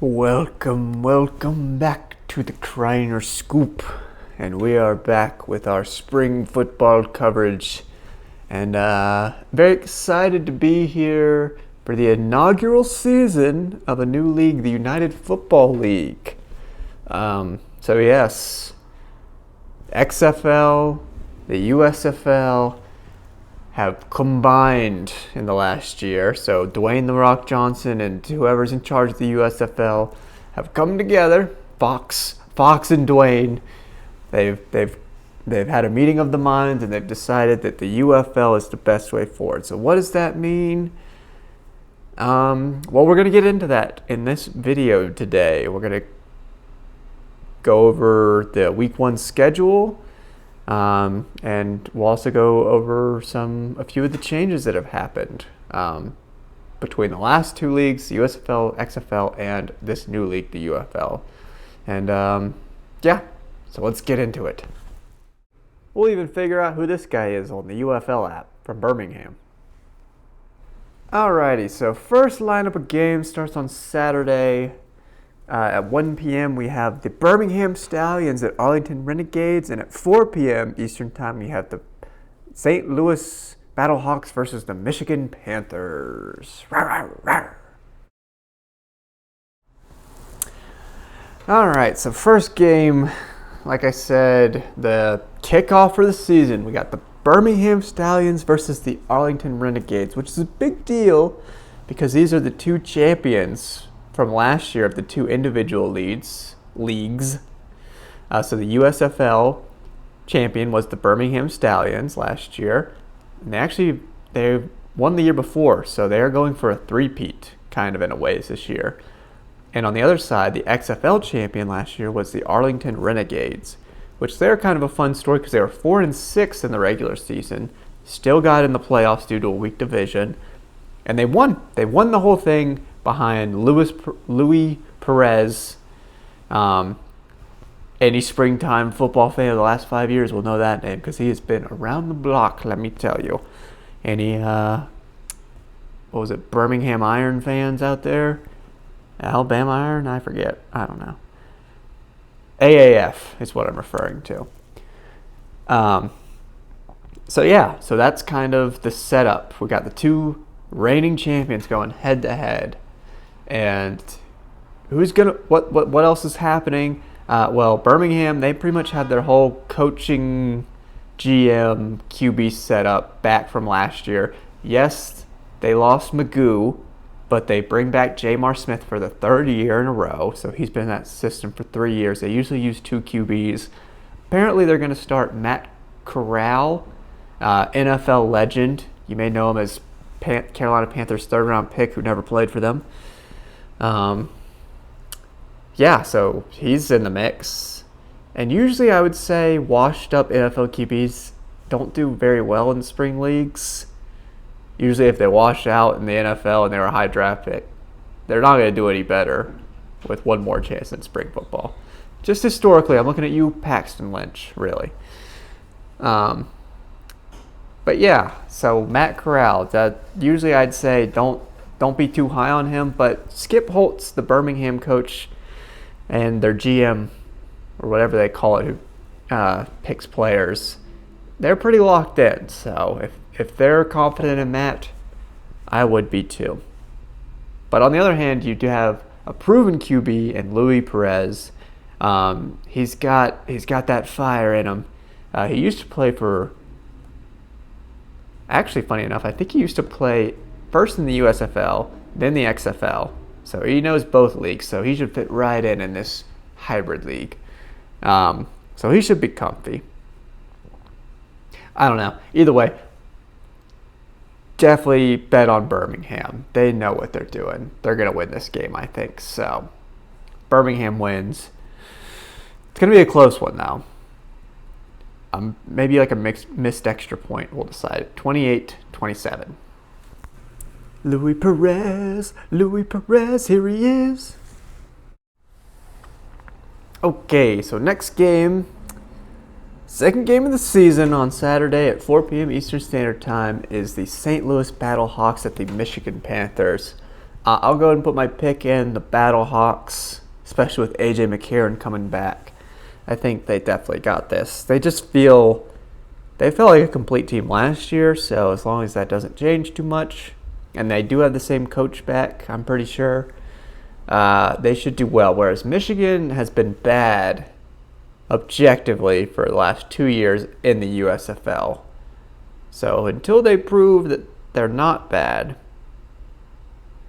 Welcome back to the Kreiner Scoop. And we are back with our spring football coverage. And very excited to be here for the inaugural season of a new league, the United Football League. So yes, XFL, the USFL have combined in the last year. So Dwayne "The Rock" Johnson and whoever's in charge of the USFL have come together. Fox and Dwayne, they've had a meeting of the minds and they've decided that the UFL is the best way forward. So what does that mean? Well, we're going to get into that in this video today. We're going to go over the week 1 schedule. And we'll also go over a few of the changes that have happened between the last 2 leagues, the USFL, XFL, and this new league, the UFL. And yeah, so let's get into it. We'll even figure out who this guy is on the UFL app from Birmingham. Alrighty, so first lineup of games starts on Saturday. At 1 p.m. we have the Birmingham Stallions at Arlington Renegades, and at 4 p.m. Eastern Time we have the St. Louis Battlehawks versus the Michigan Panthers. Rawr, rawr, rawr. Alright, so first game, like I said, the kickoff for the season. We got the Birmingham Stallions versus the Arlington Renegades, which is a big deal because these are the 2 champions from last year of the 2 individual leagues. So the USFL champion was the Birmingham Stallions last year. And they won the year before, so they're going for a three-peat, kind of in a ways, this year. And on the other side, the XFL champion last year was the Arlington Renegades, which they're kind of a fun story because they were 4-6 in the regular season, still got in the playoffs due to a weak division, and they won. They won the whole thing behind Louis Perez. Any springtime football fan of the last 5 years will know that name because he has been around the block, let me tell you. Any, Birmingham Iron fans out there? Alabama Iron? I forget. I don't know. AAF is what I'm referring to. So that's kind of the setup. We got the 2 reigning champions going head to head. And what else is happening? Well, Birmingham, they pretty much had their whole coaching GM QB setup back from last year. Yes, they lost Magoo, but they bring back Jamar Smith for the 3rd year in a row. So he's been in that system for 3 years. They usually use 2 QBs. Apparently they're going to start Matt Corral, NFL legend. You may know him as Carolina Panthers 3rd round pick who never played for them. So he's in the mix. And usually I would say washed up NFL QBs don't do very well in spring leagues. Usually if they wash out in the NFL and they're a high draft pick, they're not going to do any better with one more chance in spring football. Just historically, I'm looking at you, Paxton Lynch, really. But yeah, so Matt Corral, that usually I'd say don't be too high on him, but Skip Holtz, the Birmingham coach, and their GM, or whatever they call it, who picks players, they're pretty locked in. So if they're confident in Matt, I would be too. But on the other hand, you do have a proven QB in Louis Perez. He's got that fire in him. He used to play for... Actually, funny enough, I think he used to play first in the USFL, then the XFL. So he knows both leagues, so he should fit right in this hybrid league. So he should be comfy. I don't know. Either way, definitely bet on Birmingham. They know what they're doing. They're going to win this game, I think. So Birmingham wins. It's going to be a close one, though. Maybe like a missed extra point will decide it. 28-27. Louis Perez, here he is. Okay, so next game, second game of the season on Saturday at 4 p.m. Eastern Standard Time is the St. Louis Battlehawks at the Michigan Panthers. I'll go ahead and put my pick in the Battlehawks, especially with AJ McCarron coming back. I think they definitely got this. They felt like a complete team last year, so as long as that doesn't change too much, and they do have the same coach back, I'm pretty sure, they should do well. Whereas Michigan has been bad objectively for the last 2 years in the USFL. So until they prove that they're not bad,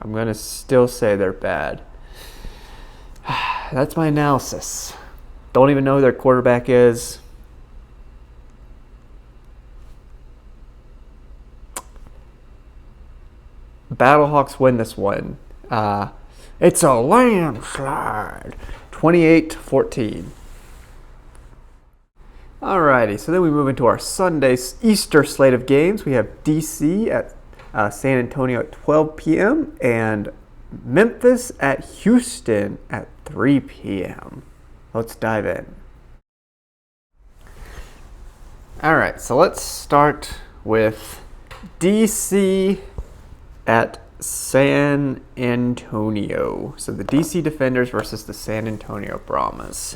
I'm going to still say they're bad. That's my analysis. Don't even know who their quarterback is. Battlehawks win this one. It's a landslide. 28-14. Alrighty, so then we move into our Sunday Easter slate of games. We have DC at San Antonio at 12 p.m. and Memphis at Houston at 3 p.m. Let's dive in. Alright, so let's start with DC at San Antonio. So the DC Defenders versus the San Antonio Brahmas.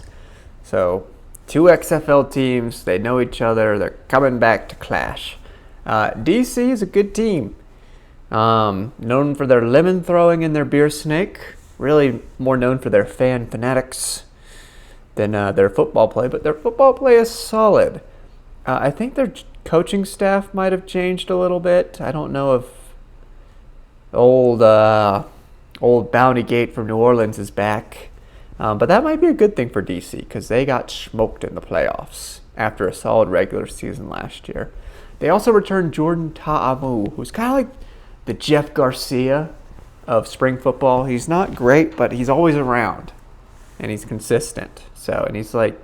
So 2 XFL teams, they know each other, they're coming back to clash. DC is a good team. Known for their lemon throwing and their beer snake. Really more known for their fan fanatics than their football play, but their football play is solid. I think their coaching staff might have changed a little bit. I don't know if old Bounty Gate from New Orleans is back. But that might be a good thing for DC because they got smoked in the playoffs after a solid regular season last year. They also returned Jordan Ta'amu, who's kind of like the Jeff Garcia of spring football. He's not great, but he's always around, and he's consistent. And he's like,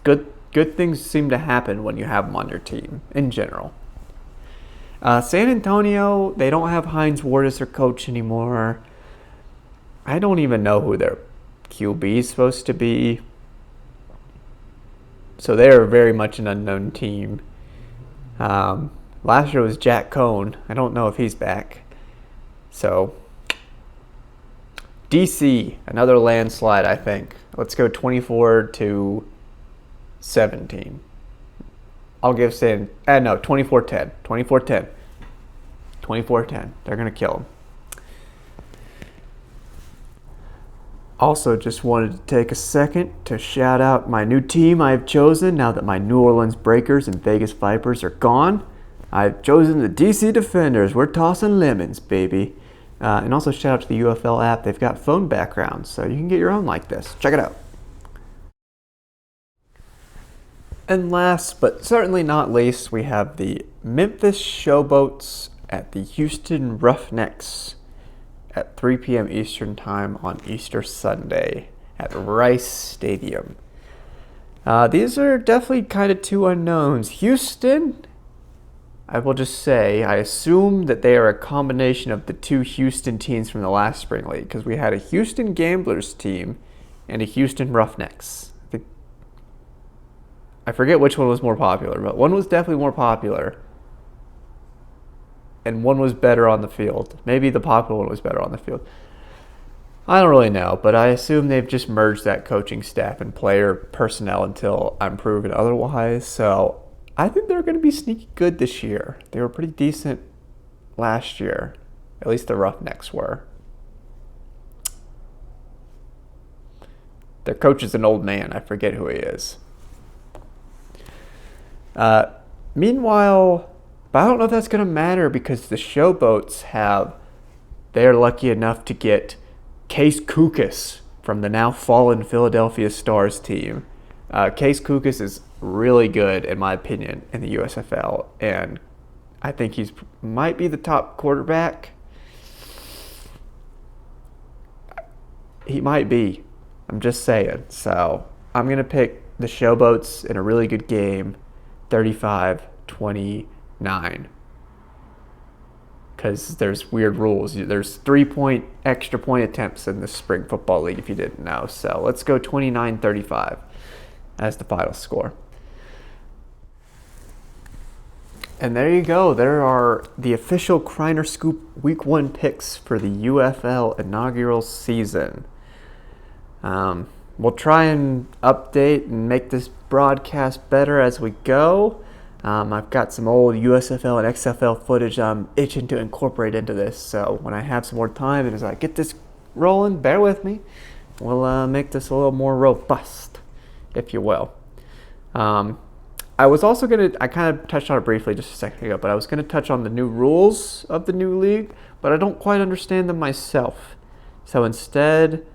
good things seem to happen when you have him on your team in general. San Antonio, they don't have Hines Ward as their coach anymore. I don't even know who their QB is supposed to be. So they're very much an unknown team. Last year was Jack Cohn. I don't know if he's back. So DC, another landslide, I think. Let's go 24-17. I'll give 24-10. 24-10. 24-10. They're going to kill them. Also, just wanted to take a second to shout out my new team I've chosen now that my New Orleans Breakers and Vegas Vipers are gone. I've chosen the DC Defenders. We're tossing lemons, baby. And also shout out to the UFL app. They've got phone backgrounds, so you can get your own like this. Check it out. And last, but certainly not least, we have the Memphis Showboats at the Houston Roughnecks at 3 p.m. Eastern Time on Easter Sunday at Rice Stadium. These are definitely kind of 2 unknowns. Houston, I will just say, I assume that they are a combination of the 2 Houston teams from the last spring league, because we had a Houston Gamblers team and a Houston Roughnecks. I forget which one was more popular, but one was definitely more popular. And one was better on the field. Maybe the popular one was better on the field. I don't really know, but I assume they've just merged that coaching staff and player personnel until I'm proven otherwise. So I think they're going to be sneaky good this year. They were pretty decent last year. At least the Roughnecks were. Their coach is an old man. I forget who he is. Meanwhile, but I don't know if that's going to matter because the Showboats they're lucky enough to get Case Koukas from the now fallen Philadelphia Stars team. Case Koukas is really good, in my opinion, in the USFL, and I think he might be the top quarterback. He might be. I'm just saying. So I'm going to pick the Showboats in a really good game, 35-29. Because there's weird rules. There's 3 extra point attempts in the spring football league if you didn't know. So let's go 29-35 as the final score. And there you go. There are the official Kreiner Scoop Week 1 picks for the UFL inaugural season. We'll try and update and make this broadcast better as we go. I've got some old USFL and XFL footage I'm itching to incorporate into this. So when I have some more time and as I get this rolling, bear with me. We'll make this a little more robust, if you will. I was also I kind of touched on it briefly just a second ago, but I was going to touch on the new rules of the new league, but I don't quite understand them myself. So instead,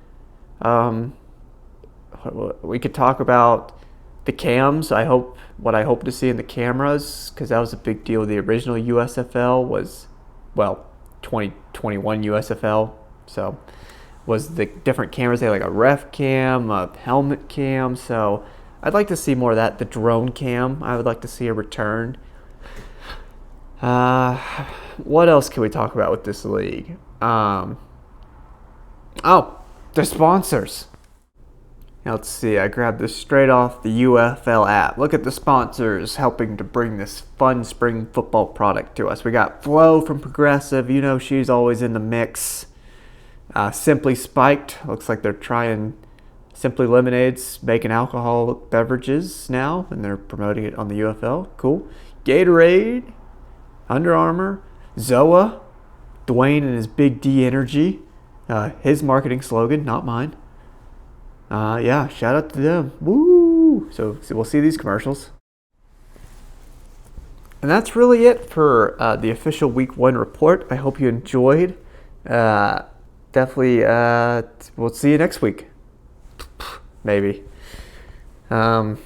we could talk about the cams. What I hope to see in the cameras, because that was a big deal. The original USFL was, 2021 USFL, so was the different cameras. They had like a ref cam, a helmet cam, so I'd like to see more of that. The drone cam, I would like to see a return. What else can we talk about with this league? The sponsors. Now, let's see, I grabbed this straight off the UFL app. Look at the sponsors helping to bring this fun spring football product to us. We got Flo from Progressive. You know she's always in the mix. Simply Spiked. Looks like they're trying Simply Lemonades, making alcoholic beverages now, and they're promoting it on the UFL. Cool. Gatorade, Under Armour, Zoa, Dwayne and his Big D Energy. His marketing slogan, not mine. Shout out to them. Woo! So we'll see these commercials. And that's really it for the official Week 1 report. I hope you enjoyed. Definitely, we'll see you next week. Maybe. Let's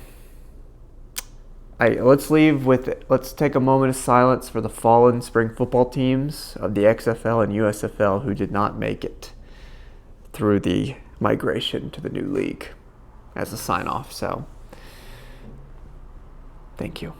take a moment of silence for the fallen spring football teams of the XFL and USFL who did not make it through the migration to the new league as a sign off. So, thank you.